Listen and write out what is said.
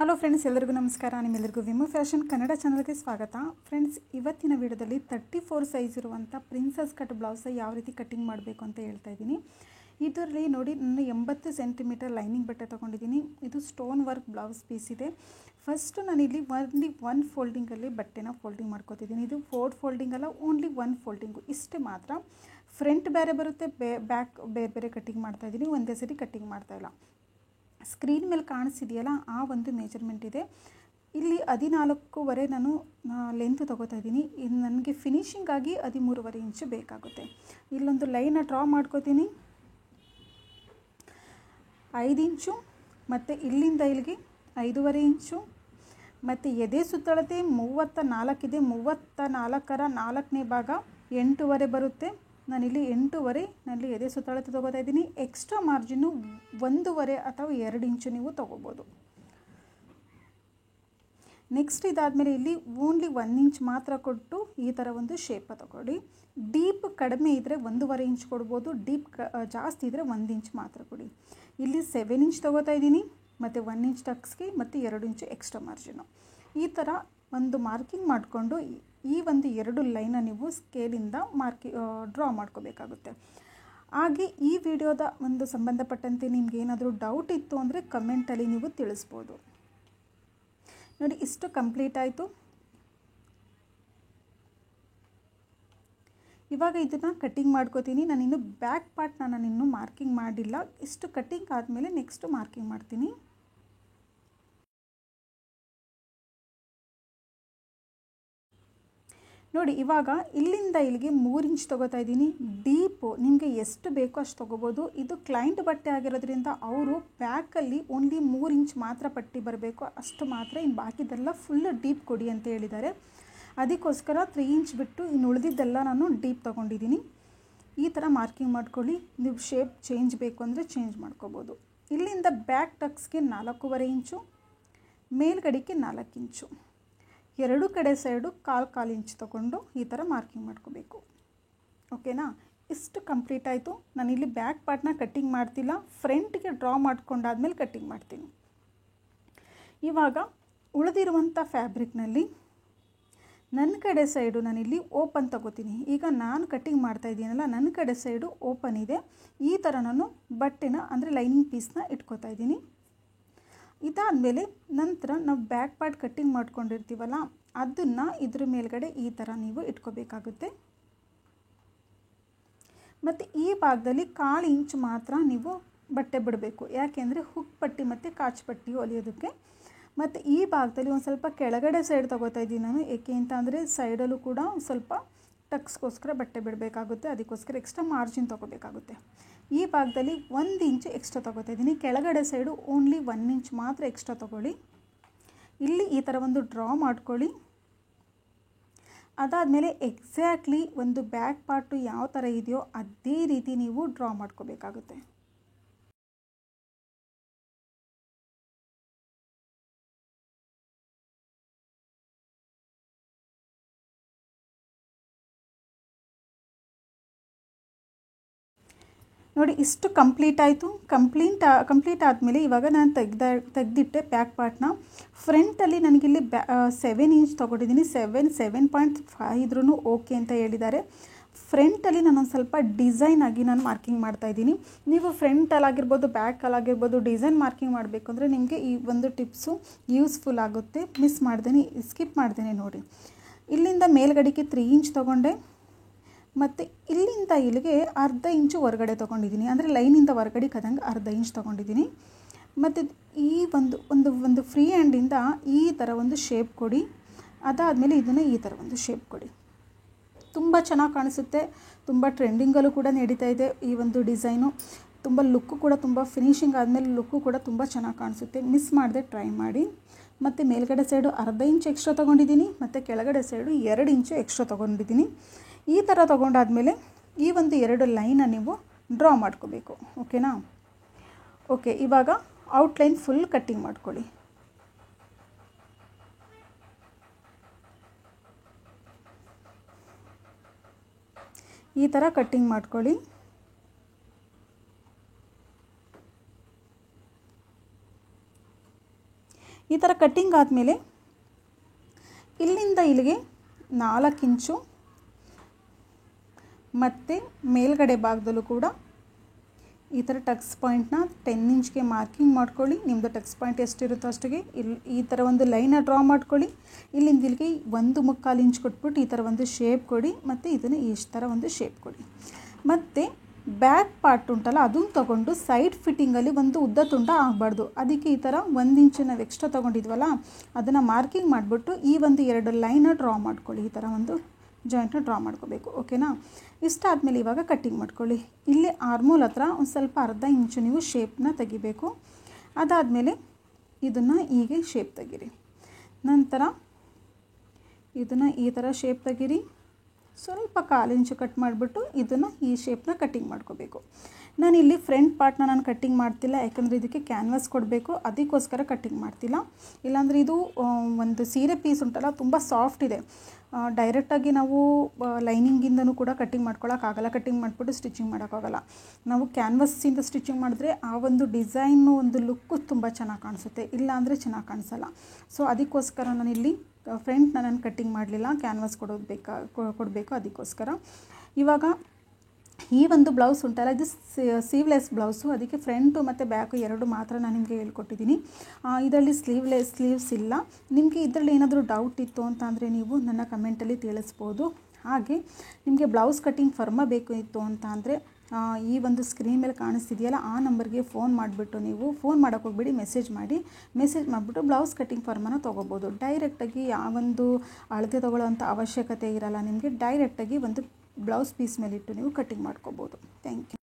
Hello friends, ಎಲ್ಲರಿಗೂ ನಮಸ್ಕಾರ. ನಿಮ್ಮೆಲ್ಲರಿಗೂ ವಿಮು ಫ್ಯಾಷನ್ ಕನ್ನಡ ಚಾನಲ್ಗೆ ಸ್ವಾಗತ. ಫ್ರೆಂಡ್ಸ್, ಇವತ್ತಿನ ವಿಡಿಯೋದಲ್ಲಿ 34 ಸೈಜ್ ಇರುವಂಥ ಪ್ರಿನ್ಸಸ್ ಕಟ್ ಬ್ಲೌಸ್ ಯಾವ ರೀತಿ ಕಟ್ಟಿಂಗ್ ಮಾಡಬೇಕು ಅಂತ ಹೇಳ್ತಾ ಇದ್ದೀನಿ. ಇದರಲ್ಲಿ ನೋಡಿ, ನಾನು 80 ಸೆಂಟಿಮೀಟರ್ ಲೈನಿಂಗ್ ಬಟ್ಟೆ ತೊಗೊಂಡಿದ್ದೀನಿ. ಇದು ಸ್ಟೋನ್ ವರ್ಕ್ ಬ್ಲೌಸ್ ಪೀಸ್ ಇದೆ. ಫಸ್ಟು ನಾನಿಲ್ಲಿ ಒನ್ ಫೋಲ್ಡಿಂಗಲ್ಲಿ ಬಟ್ಟೆನ ಫೋಲ್ಡಿಂಗ್ ಮಾಡ್ಕೋತಿದ್ದೀನಿ. ಇದು 4 ಫೋಲ್ಡಿಂಗ್ ಅಲ್ಲ, ಓನ್ಲಿ 1 ಫೋಲ್ಡಿಂಗು, ಇಷ್ಟೇ ಮಾತ್ರ. ಫ್ರಂಟ್ ಬೇರೆ ಬರುತ್ತೆ, ಬ್ಯಾಕ್ ಬೇರೆ ಬೇರೆ ಕಟ್ಟಿಂಗ್ ಮಾಡ್ತಾಯಿದ್ದೀನಿ, ಒಂದೇ ಸರಿ ಕಟ್ಟಿಂಗ್ ಮಾಡ್ತಾಯಿಲ್ಲ. ಸ್ಕ್ರೀನ್ ಮೇಲೆ ಕಾಣಿಸಿದೆಯಲ್ಲ, ಆ ಒಂದು ಮೆಜರ್ಮೆಂಟ್ ಇದೆ. ಇಲ್ಲಿ 14.5 ನಾನು ಲೆಂತ್ ತೊಗೋತಾ ಇದ್ದೀನಿ. ಇದು ನನಗೆ ಫಿನಿಶಿಂಗಾಗಿ 13.5 ಇಂಚು ಬೇಕಾಗುತ್ತೆ. ಇಲ್ಲೊಂದು ಲೈನ ಡ್ರಾ ಮಾಡ್ಕೋತೀನಿ, 5 ಇಂಚು, ಮತ್ತು ಇಲ್ಲಿಂದ ಇಲ್ಲಿಗೆ 5.5 ಇಂಚು, ಮತ್ತು ಎದೆ ಸುತ್ತಳತೆ 34 ಇದೆ. 34ರ 4ನೇ ಭಾಗ 8.5 ಬರುತ್ತೆ. ನಾನಿಲ್ಲಿ 8.5 ನಲ್ಲಿ ಎದೆ ಸುತ್ತಳತೆ ತೊಗೋತಾ ಇದ್ದೀನಿ. ಎಕ್ಸ್ಟ್ರಾ ಮಾರ್ಜಿನ್ನು 1.5 ಅಥವಾ 2 ಇಂಚು ನೀವು ತೊಗೋಬೋದು. ನೆಕ್ಸ್ಟ್ ಇದಾದಮೇಲೆ ಇಲ್ಲಿ ಓನ್ಲಿ 1 ಇಂಚ್ ಮಾತ್ರ ಕೊಟ್ಟು ಈ ಥರ ಒಂದು ಶೇಪ ತೊಗೊಳ್ಳಿ. ಡೀಪ್ ಕಡಿಮೆ ಇದ್ದರೆ 1.5 ಇಂಚ್ ಕೊಡ್ಬೋದು, ಡೀಪ್ ಜಾಸ್ತಿ ಇದ್ದರೆ 1 ಇಂಚ್ ಮಾತ್ರ ಕೊಡಿ. ಇಲ್ಲಿ 7 ಇಂಚ್ ತೊಗೋತಾ ಇದ್ದೀನಿ, ಮತ್ತು 1 ಇಂಚ್ ಟಕ್ಸ್ಗೆ ಮತ್ತು 2 ಇಂಚು ಎಕ್ಸ್ಟ್ರಾ ಮಾರ್ಜಿನು. ಈ ಥರ ಒಂದು ಮಾರ್ಕಿಂಗ್ ಮಾಡಿಕೊಂಡು ಈ ಒಂದು 2 ಲೈನ ನೀವು ಸ್ಕೇಲಿಂದ ಡ್ರಾ ಮಾಡ್ಕೋಬೇಕಾಗುತ್ತೆ. ಹಾಗೆ ಈ ವಿಡಿಯೋದ ಒಂದು ಸಂಬಂಧಪಟ್ಟಂತೆ ನಿಮ್ಗೆ ಏನಾದರೂ ಡೌಟ್ ಇತ್ತು ಅಂದರೆ ಕಮೆಂಟಲ್ಲಿ ನೀವು ತಿಳಿಸ್ಬೋದು. ನೋಡಿ, ಇಷ್ಟು ಕಂಪ್ಲೀಟ್ ಆಯಿತು. ಇವಾಗ ಇದನ್ನು ಕಟ್ಟಿಂಗ್ ಮಾಡ್ಕೋತೀನಿ. ನಾನಿನ್ನು ಬ್ಯಾಕ್ ಪಾರ್ಟ್ನ ನಾನಿನ್ನೂ ಮಾರ್ಕಿಂಗ್ ಮಾಡಿಲ್ಲ. ಇಷ್ಟು ಕಟ್ಟಿಂಗ್ ಆದಮೇಲೆ ನೆಕ್ಸ್ಟು ಮಾರ್ಕಿಂಗ್ ಮಾಡ್ತೀನಿ. ನೋಡಿ, ಇವಾಗ ಇಲ್ಲಿಂದ ಇಲ್ಲಿಗೆ 3 ಇಂಚ್ ತೊಗೋತಾ ಇದ್ದೀನಿ. ಡೀಪು ನಿಮಗೆ ಎಷ್ಟು ಬೇಕೋ ಅಷ್ಟು ತೊಗೋಬೋದು. ಇದು ಕ್ಲೈಂಟ್ ಬಟ್ಟೆ ಆಗಿರೋದ್ರಿಂದ ಅವರು ಬ್ಯಾಕಲ್ಲಿ ಓನ್ಲಿ 3 ಇಂಚ್ ಮಾತ್ರ ಪಟ್ಟಿ ಬರಬೇಕು, ಅಷ್ಟು ಮಾತ್ರ. ಇನ್ನು ಬಾಕಿದೆಲ್ಲ ಫುಲ್ ಡೀಪ್ ಕೊಡಿ ಅಂತ ಹೇಳಿದ್ದಾರೆ. ಅದಕ್ಕೋಸ್ಕರ 3 ಇಂಚ್ ಬಿಟ್ಟು ಇನ್ನು ಉಳಿದಿದ್ದೆಲ್ಲ ನಾನು ಡೀಪ್ ತೊಗೊಂಡಿದ್ದೀನಿ. ಈ ಥರ ಮಾರ್ಕಿಂಗ್ ಮಾಡ್ಕೊಳ್ಳಿ. ನೀವು ಶೇಪ್ ಚೇಂಜ್ ಬೇಕು ಅಂದರೆ ಚೇಂಜ್ ಮಾಡ್ಕೋಬೋದು. ಇಲ್ಲಿಂದ ಬ್ಯಾಕ್ ಟಕ್ಸ್ಗೆ 4.5 ಇಂಚು, ಮೇಲ್ಗಡೆಗೆ 4 ಇಂಚು, 2 ಕಡೆ ಸೈಡು 1/4 ಇಂಚ್ ತೊಗೊಂಡು ಈ ಥರ ಮಾರ್ಕಿಂಗ್ ಮಾಡ್ಕೋಬೇಕು. ಓಕೆನಾ? ಇಷ್ಟು ಕಂಪ್ಲೀಟ್ ಆಯಿತು. ನಾನಿಲ್ಲಿ ಬ್ಯಾಕ್ ಪಾರ್ಟ್ನ ಕಟ್ಟಿಂಗ್ ಮಾಡ್ತಿಲ್ಲ, ಫ್ರಂಟ್ಗೆ ಡ್ರಾ ಮಾಡ್ಕೊಂಡಾದ್ಮೇಲೆ ಕಟ್ಟಿಂಗ್ ಮಾಡ್ತೀನಿ. ಇವಾಗ ಉಳಿದಿರುವಂಥ ಫ್ಯಾಬ್ರಿಕ್ನಲ್ಲಿ ನನ್ನ ಕಡೆ ಸೈಡು ನಾನಿಲ್ಲಿ ಓಪನ್ ತೊಗೋತೀನಿ. ಈಗ ನಾನು ಕಟ್ಟಿಂಗ್ ಮಾಡ್ತಾಯಿದ್ದೀನಲ್ಲ, ನನ್ನ ಕಡೆ ಸೈಡು ಓಪನ್ ಇದೆ. ಈ ಥರ ನಾನು ಬಟ್ಟೆನ ಅಂದರೆ ಲೈನಿಂಗ್ ಪೀಸ್ನ ಇಟ್ಕೋತಾ ಇದ್ದೀನಿ. ಇದಾದಮೇಲೆ ನಂತರ ನಾವು ಬ್ಯಾಕ್ ಪಾರ್ಟ್ ಕಟ್ಟಿಂಗ್ ಮಾಡ್ಕೊಂಡಿರ್ತೀವಲ್ಲ, ಅದನ್ನು ಇದ್ರ ಮೇಲ್ಗಡೆ ಈ ಥರ ನೀವು ಇಟ್ಕೋಬೇಕಾಗುತ್ತೆ. ಮತ್ತು ಈ ಭಾಗದಲ್ಲಿ 1/4 ಇಂಚ್ ಮಾತ್ರ ನೀವು ಬಟ್ಟೆ ಬಿಡಬೇಕು. ಯಾಕೆಂದರೆ ಹುಕ್ ಪಟ್ಟಿ ಮತ್ತು ಕಾಚ್ ಪಟ್ಟಿ ಹೊಲಿಯೋದಕ್ಕೆ. ಮತ್ತು ಈ ಭಾಗದಲ್ಲಿ ಒಂದು ಸ್ವಲ್ಪ ಕೆಳಗಡೆ ಸೈಡ್ ತೊಗೋತಾ ಇದ್ದೀನಿ ನಾನು. ಏಕೆ ಅಂತ ಅಂದರೆ ಸೈಡಲ್ಲೂ ಕೂಡ ಸ್ವಲ್ಪ ಟಕ್ಸ್ಗೋಸ್ಕರ ಬಟ್ಟೆ ಬಿಡಬೇಕಾಗುತ್ತೆ. ಅದಕ್ಕೋಸ್ಕರ ಎಕ್ಸ್ಟ್ರಾ ಮಾರ್ಜಿನ್ ತೊಗೋಬೇಕಾಗುತ್ತೆ. ಈ ಭಾಗದಲ್ಲಿ 1 ಇಂಚ್ ಎಕ್ಸ್ಟ್ರಾ ತೊಗೋತಾ ಇದ್ದೀನಿ. ಕೆಳಗಡೆ ಸೈಡು ಓನ್ಲಿ 1 ಇಂಚ್ ಮಾತ್ರ ಎಕ್ಸ್ಟ್ರಾ ತೊಗೊಳ್ಳಿ. ಇಲ್ಲಿ ಈ ಥರ ಒಂದು ಡ್ರಾ ಮಾಡ್ಕೊಳ್ಳಿ. ಅದಾದಮೇಲೆ ಎಕ್ಸಾಕ್ಟ್ಲಿ ಒಂದು ಬ್ಯಾಕ್ ಪಾರ್ಟು ಯಾವ ಥರ ಇದೆಯೋ ಅದೇ ರೀತಿ ನೀವು ಡ್ರಾ ಮಾಡ್ಕೋಬೇಕಾಗುತ್ತೆ. ನೋಡಿ, ಇಷ್ಟು ಕಂಪ್ಲೀಟ್ ಆಯಿತು. ಕಂಪ್ಲೀಟ್ ಆದಮೇಲೆ ಇವಾಗ ನಾನು ತೆಗೆದಿಟ್ಟೆ ಬ್ಯಾಕ್ ಪಾರ್ಟ್ನ. ಫ್ರಂಟಲ್ಲಿ ನನಗಿಲ್ಲಿ 7 ಇಂಚ್ ತೊಗೊಂಡಿದ್ದೀನಿ. 7.5 ಇದ್ರೂ ಓಕೆ ಅಂತ ಹೇಳಿದ್ದಾರೆ. ಫ್ರಂಟಲ್ಲಿ ನಾನೊಂದು ಸ್ವಲ್ಪ ಡಿಸೈನ್ ಆಗಿ ನಾನು ಮಾರ್ಕಿಂಗ್ ಮಾಡ್ತಾಯಿದ್ದೀನಿ. ನೀವು ಫ್ರಂಟಲ್ಲಾಗಿರ್ಬೋದು, ಬ್ಯಾಕಲ್ಲಾಗಿರ್ಬೋದು ಡಿಸೈನ್ ಮಾರ್ಕಿಂಗ್ ಮಾಡಬೇಕು ಅಂದರೆ ನಿಮಗೆ ಈ ಒಂದು ಟಿಪ್ಸು ಯೂಸ್ಫುಲ್ ಆಗುತ್ತೆ. ಸ್ಕಿಪ್ ಮಾಡ್ದೇನೆ ನೋಡಿ. ಇಲ್ಲಿಂದ ಮೇಲ್ಗಡೆಗೆ 3 ಇಂಚ್ ತೊಗೊಂಡೆ, ಮತ್ತು ಇಲ್ಲಿಂದ ಇಲ್ಲಿಗೆ 1/2 ಇಂಚು ಹೊರಗಡೆ ತೊಗೊಂಡಿದ್ದೀನಿ. ಅಂದರೆ ಲೈನಿಂದ ಹೊರಗಡೆ ಕದಂಗೆ 1/2 ಇಂಚ್ ತೊಗೊಂಡಿದ್ದೀನಿ. ಮತ್ತು ಈ ಒಂದು ಫ್ರೀ ಹ್ಯಾಂಡಿಂದ ಈ ಥರ ಒಂದು ಶೇಪ್ ಕೊಡಿ. ಅದಾದಮೇಲೆ ಇದನ್ನು ಈ ಥರ ಒಂದು ಶೇಪ್ ಕೊಡಿ. ತುಂಬ ಚೆನ್ನಾಗಿ ಕಾಣಿಸುತ್ತೆ. ತುಂಬ ಟ್ರೆಂಡಿಂಗಲ್ಲೂ ಕೂಡ ನಡೀತಾ ಇದೆ ಈ ಒಂದು ಡಿಸೈನು. ತುಂಬ ಲುಕ್ಕು ಕೂಡ, ತುಂಬ ಫಿನಿಶಿಂಗ್ ಆದಮೇಲೆ ಲುಕ್ಕು ಕೂಡ ತುಂಬ ಚೆನ್ನಾಗಿ ಕಾಣಿಸುತ್ತೆ. ಮಿಸ್ ಮಾಡದೆ ಟ್ರೈ ಮಾಡಿ. ಮತ್ತು ಮೇಲ್ಗಡೆ ಸೈಡು 1/2 ಇಂಚ್ ಎಕ್ಸ್ಟ್ರಾ ತೊಗೊಂಡಿದ್ದೀನಿ, ಮತ್ತು ಕೆಳಗಡೆ ಸೈಡು 2 ಇಂಚು ಎಕ್ಸ್ಟ್ರಾ ತೊಗೊಂಡಿದ್ದೀನಿ. ಈ ಥರ ತೊಗೊಂಡಾದಮೇಲೆ ಈ ಒಂದು 2 ಲೈನ ನೀವು ಡ್ರಾ ಮಾಡ್ಕೋಬೇಕು. ಓಕೆನಾ? ಓಕೆ, ಇವಾಗ ಔಟ್ಲೈನ್ ಫುಲ್ ಕಟ್ಟಿಂಗ್ ಮಾಡ್ಕೊಳ್ಳಿ. ಈ ಥರ ಕಟ್ಟಿಂಗ್ ಮಾಡ್ಕೊಳ್ಳಿ. ಈ ಥರ ಕಟ್ಟಿಂಗ್ ಆದಮೇಲೆ ಇಲ್ಲಿಂದ ಇಲ್ಲಿಗೆ 4 ಇಂಚು ಮತ್ತು ಮೇಲ್ಗಡೆ ಭಾಗದಲ್ಲೂ ಕೂಡ ಈ ಥರ ಟಕ್ಸ್ ಪಾಯಿಂಟ್ನ 10 ಇಂಚ್ಗೆ ಮಾರ್ಕಿಂಗ್ ಮಾಡ್ಕೊಳ್ಳಿ. ನಿಮ್ಮದು ಟಕ್ಸ್ ಪಾಯಿಂಟ್ ಎಷ್ಟಿರುತ್ತೋ ಅಷ್ಟಿಗೆ ಈ ಥರ ಒಂದು ಲೈನ ಡ್ರಾ ಮಾಡ್ಕೊಳ್ಳಿ. ಇಲ್ಲಿಂದ ಇಲ್ಲಿಗೆ 1.25 ಇಂಚ್ ಕೊಟ್ಬಿಟ್ಟು ಈ ಥರ ಒಂದು ಶೇಪ್ ಕೊಡಿ ಮತ್ತು ಇದನ್ನು ಇಷ್ಟು ಥರ ಒಂದು ಶೇಪ್ ಕೊಡಿ. ಮತ್ತು ಬ್ಯಾಕ್ ಪಾರ್ಟ್ ಉಂಟಲ್ಲ ಅದನ್ನು ತೊಗೊಂಡು ಸೈಡ್ ಫಿಟ್ಟಿಂಗಲ್ಲಿ ಒಂದು ಉದ್ದ ತುಂಡ ಆಗಬಾರ್ದು. ಅದಕ್ಕೆ ಈ ಥರ 1 ಇಂಚು ನಾವು ಎಕ್ಸ್ಟ್ರಾ ತೊಗೊಂಡಿದ್ವಲ್ಲ ಅದನ್ನು ಮಾರ್ಕಿಂಗ್ ಮಾಡಿಬಿಟ್ಟು ಈ ಒಂದು 2 ಲೈನ ಡ್ರಾ ಮಾಡ್ಕೊಳ್ಳಿ. ಈ ಥರ ಒಂದು ಜಾಯಿಂಟ್ನ ಡ್ರಾ ಮಾಡ್ಕೋಬೇಕು. ಓಕೆನಾ? ಇಷ್ಟಾದಮೇಲೆ ಇವಾಗ ಕಟ್ಟಿಂಗ್ ಮಾಡ್ಕೊಳ್ಳಿ. ಇಲ್ಲಿ ಆರ್ಮೋಲ್ ಹತ್ರ ಒಂದು ಸ್ವಲ್ಪ ಅರ್ಧ ಇಂಚು ನೀವು ಶೇಪ್ನ ತೆಗಿಬೇಕು. ಅದಾದಮೇಲೆ ಇದನ್ನು ಹೀಗೆ ಶೇಪ್ ತೆಗೀರಿ. ನಂತರ ಇದನ್ನು ಈ ಥರ ಶೇಪ್ ತೆಗೀರಿ. ಸ್ವಲ್ಪ 1/4 ಇಂಚು ಕಟ್ ಮಾಡಿಬಿಟ್ಟು ಇದನ್ನು ಈ ಶೇಪ್ನ ಕಟ್ಟಿಂಗ್ ಮಾಡ್ಕೋಬೇಕು. ನಾನಿಲ್ಲಿ ಫ್ರಂಟ್ ಪಾರ್ಟ್ನ ನಾನು ಕಟ್ಟಿಂಗ್ ಮಾಡ್ತಿಲ್ಲ, ಯಾಕಂದರೆ ಇದಕ್ಕೆ ಕ್ಯಾನ್ವಾಸ್ ಕೊಡಬೇಕು, ಅದಕ್ಕೋಸ್ಕರ ಕಟ್ಟಿಂಗ್ ಮಾಡ್ತಿಲ್ಲ. ಇಲ್ಲಾಂದರೆ ಇದು ಒಂದು ಸೀರೆ ಪೀಸ್ ಉಂಟಲ್ಲ ತುಂಬ ಸಾಫ್ಟ್ ಇದೆ. ಡೈರೆಕ್ಟಾಗಿ ನಾವು ಲೈನಿಂಗಿಂದನೂ ಕೂಡ ಕಟ್ಟಿಂಗ್ ಮಾಡ್ಕೊಳ್ಳೋಕ್ಕಾಗಲ್ಲ, ಕಟ್ಟಿಂಗ್ ಮಾಡಿಬಿಟ್ಟು ಸ್ಟಿಚಿಂಗ್ ಮಾಡೋಕ್ಕಾಗಲ್ಲ. ನಾವು ಕ್ಯಾನ್ವಾಸಿಂದ ಸ್ಟಿಚಿಂಗ್ ಮಾಡಿದ್ರೆ ಆ ಒಂದು ಡಿಸೈನು ಒಂದು ಲುಕ್ಕು ತುಂಬ ಚೆನ್ನಾಗಿ ಕಾಣಿಸುತ್ತೆ, ಇಲ್ಲಾಂದರೆ ಚೆನ್ನಾಗಿ ಕಾಣಿಸಲ್ಲ. ಸೊ ಅದಕ್ಕೋಸ್ಕರ ನಾನಿಲ್ಲಿ ಫ್ರಂಟ್ನ ನಾನು ಕಟ್ಟಿಂಗ್ ಮಾಡಲಿಲ್ಲ, ಕ್ಯಾನ್ವಾಸ್ ಕೊಡಬೇಕು ಅದಕ್ಕೋಸ್ಕರ. ಇವಾಗ ಈ ಒಂದು ಬ್ಲೌಸ್ ಉಂಟಲ್ಲ ಇದು ಸ್ಲೀವ್ಲೆಸ್ ಬ್ಲೌಸು, ಅದಕ್ಕೆ ಫ್ರಂಟು ಮತ್ತು ಬ್ಯಾಕು 2 ಮಾತ್ರ ನಾನು ನಿಮಗೆ ಹೇಳ್ಕೊಟ್ಟಿದ್ದೀನಿ. ಇದರಲ್ಲಿ ಸ್ಲೀವ್ಸ್ ಇಲ್ಲ. ನಿಮಗೆ ಇದರಲ್ಲಿ ಏನಾದರೂ ಡೌಟ್ ಇತ್ತು ಅಂತ ಅಂದರೆ ನೀವು ನನ್ನ ಕಮೆಂಟಲ್ಲಿ ತಿಳಿಸ್ಬೋದು. ಹಾಗೆ ನಿಮಗೆ ಬ್ಲೌಸ್ ಕಟ್ಟಿಂಗ್ ಫರ್ಮ ಬೇಕು ಇತ್ತು ಅಂತ ಅಂದರೆ ಈ ಒಂದು ಸ್ಕ್ರೀನ್ ಮೇಲೆ ಕಾಣಿಸ್ತಿದೆಯಲ್ಲ ಆ ನಂಬರ್ಗೆ ಫೋನ್ ಮಾಡಿಬಿಟ್ಟು ನೀವು ಫೋನ್ ಮಾಡೋಕ್ಕೆ ಹೋಗ್ಬಿಡಿ, ಮೆಸೇಜ್ ಮಾಡಿಬಿಟ್ಟು ಬ್ಲೌಸ್ ಕಟ್ಟಿಂಗ್ ಫರ್ಮನ್ನು ತೊಗೋಬೋದು. ಡೈರೆಕ್ಟಾಗಿ ಯಾವೊಂದು ಅಳತೆ ತೊಗೊಳ್ಳೋವಂಥ ಅವಶ್ಯಕತೆ ಇರಲ್ಲ ನಿಮಗೆ. ಡೈರೆಕ್ಟಾಗಿ ಒಂದು ಬ್ಲೌಸ್ ಪೀಸ್ ಮೇಲಿಟ್ಟು ನೀವು ಕಟ್ಟಿಂಗ್ ಮಾಡ್ಕೋಬೋದು. Thank you.